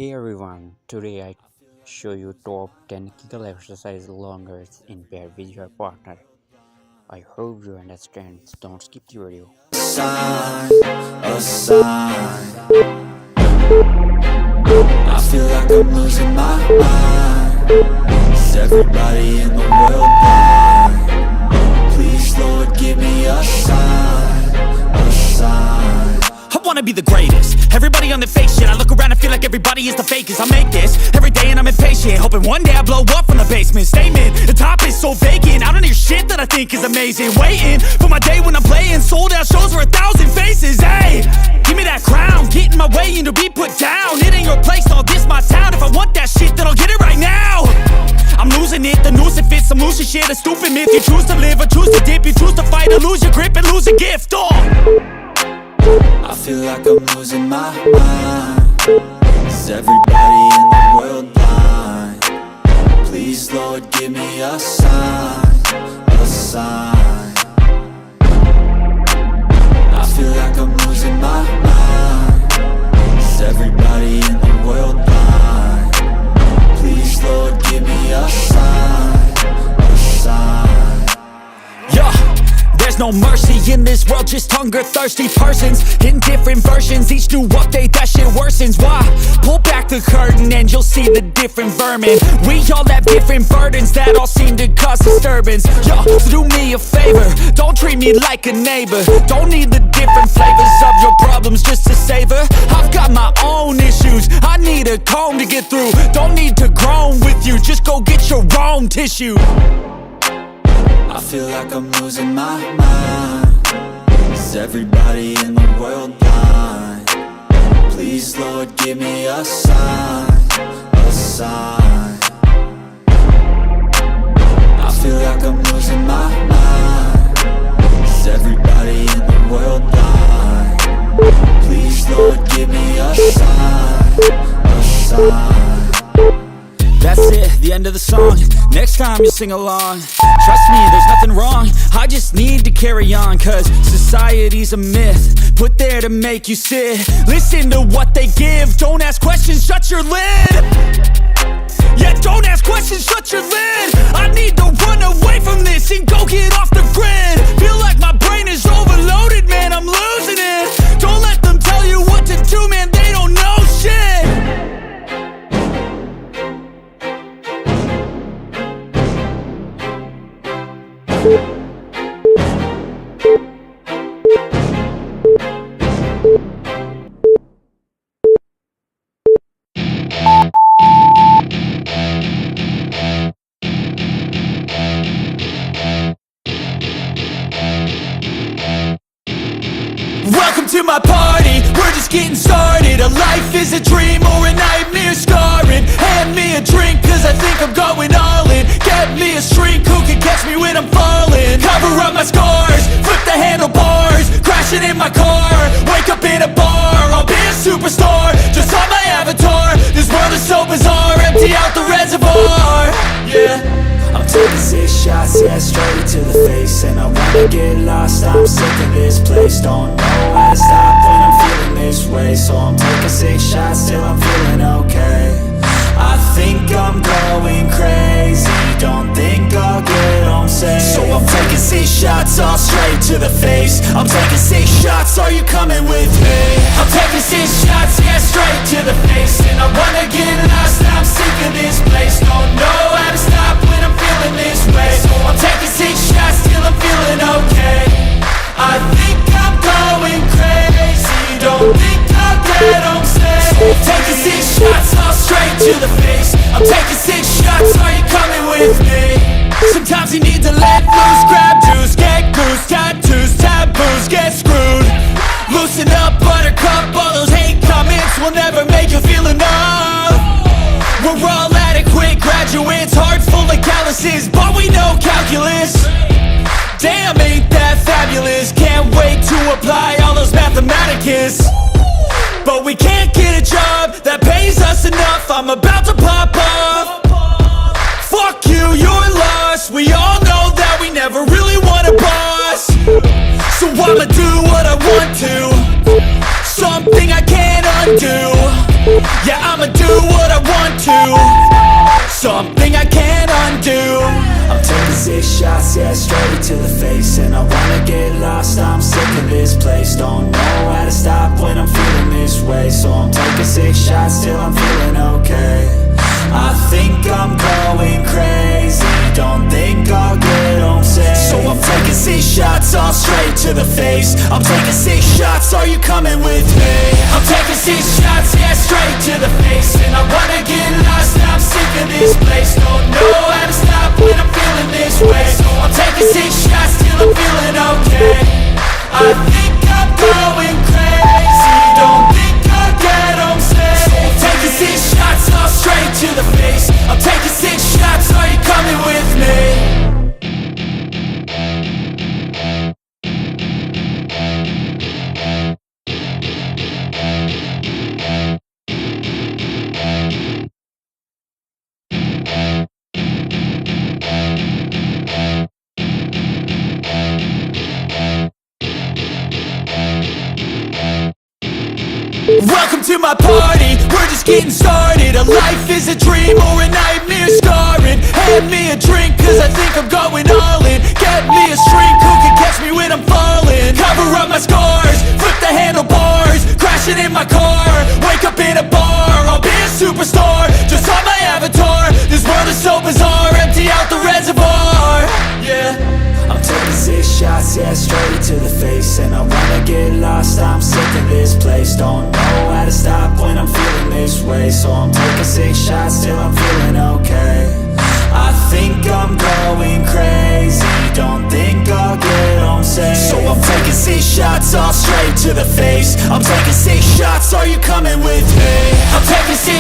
Hey everyone, today I show you top 10 Kegel exercise longers in bed with your partner. I hope you understand, don't skip the video. A sign. I feel like I'm losing my mind. Is everybody in the world blind? Please Lord give me a sign, a sign. I wanna be the greatest. Everybody on the fake shit. I look around and feel like everybody is the fakest. I make this every day and I'm impatient, hoping one day I blow up from the basement. Statement, the top is so vacant. I don't hear shit that I think is amazing. Waiting for my day when I'm playing sold out shows for 1,000 faces. Hey, give me that crown, get in my way and to be put down. It ain't your place, no, this my town. If I want that shit, then I'll get it right now. I'm losing it, the noose it fits. I'm losing shit, a stupid myth. You choose to live or choose to dip. You choose to fight or lose your grip and lose a gift. I feel like I'm losing my mind. Is everybody in the world blind? Please Lord give me a sign, a sign. I feel like I'm losing my mind. Is everybody in the world blind? Please Lord give me a sign, a sign. Yeah, there's no mercy in this world, just hunger-thirsty persons in different versions. Each new update, that shit worsens. Why? Pull back the curtain and you'll see the different vermin. We all have different burdens that all seem to cause disturbance. Yo, so do me a favor, don't treat me like a neighbor. Don't need the different flavors of your problems just to savor. I've got my own issues, I need a comb to get through. Don't need to groan with you, just go get your own tissue. I feel like I'm losing my mind. Is everybody in the world blind? Please Lord give me a sign, a sign. I feel like I'm losing my mind. Is everybody in the world blind? Please Lord give me a sign, a sign. That's it, the end of the song. Next time you'll sing along. Trust me, there's nothing wrong. I just need to carry on, cause society's a myth put there to make you sit. Listen to what they give. Don't ask questions, shut your lid. Yeah, don't ask questions, shut your lid. I need to run away from this and go get off the grid. Feel like my brain is overloaded, man, I'm losing it. Don't let them tell you what to do, man, they don't know shit. Welcome to my party, we're just getting started. A life is a dream or a nightmare scarring. Hand me a drink cause I think I'm going all in. Get me a shrink who can catch me when I'm falling. Cover up my scars, flip the handlebars. Crashing in my car, wake up in a bar. I'll be a superstar, just on my avatar. This world is so bizarre, empty out the reservoir. Yeah, I'm taking 6 shots, yeah, straight to the face. And I wanna get lost, I'm sick of this place. Don't know how to stop when I'm feeling this way. So I'm taking 6 shots till I'm feeling okay. I think I'm going crazy, don't think I'll get home safe. So I'm taking 6 shots, all straight to the face. I'm taking 6 shots, are you coming with me? I'm taking 6 shots, yeah, straight to the face. And I wanna get lost, I'm sick of this place. Don't know how to stop when I'm feeling this way. So I'm taking 6 shots till I'm feeling okay. I think I'm going crazy, don't think I'll get home safe. So I'm taking 6 shots, all straight to the face. I'm taking 6 shots, are you coming with me? Sometimes you need to let loose, grab juice, get goose, tattoos, taboos, get screwed. Loosen up, buttercup, all those hate comments will never make you feel enough. We're all adequate graduates, heart full of calluses, but we know calculus. Damn, ain't that fabulous? Can't wait to apply all those mathematicus. But we can't get a job that pays us enough. I'm about to pop off. Fuck you, you're lost. We all know that we never really want a boss. So I'ma do what I want to, something I can't undo. Yeah, I'ma do what I want to, something I can't undo. I'm taking 6 shots, yeah, straight to the face. And I wanna get lost, I'm sick of this place. Don't know how to stop when I'm feeling this way. So I'm taking 6 shots till I'm feeling okay. I think I'm going crazy, don't think I'll get home safe. So I'm taking 6 shots, all straight to the face. I'm taking 6 shots, are you coming with me? I'm taking 6 shots, yeah, straight to the face. And I wanna get lost, I'm sick of this place. Don't know how to stop when I'm feeling this way. So I'm taking 6 shots till I'm feeling okay. I think I'm going crazy, don't think I'll get home safe. So I'm taking 6 shots, all straight to the face. I'm taking 6 shots, are you coming with me? Welcome to my party, we're just getting started. A life is a dream or a nightmare scarring. Hand me a drink cause I think I'm going all in. Get me a shrink who can catch me when I'm falling. Cover up my scars, flip the handlebars. Crashing in my car, wake up in a bar. I'll be a superstar, just on my avatar. This world is so bizarre, empty out the reservoir. Yeah, I'm taking 6 shots, yeah, straight to the face. And I wanna get lost, I'm sick of this place. Don't know how to stop when I'm feeling this way. So I'm taking 6 shots till I'm feeling okay. I think I'm going crazy, don't think I'll get home safe. So I'm taking 6 shots, all straight to the face. I'm taking 6 shots, are you coming with me? I'm taking 6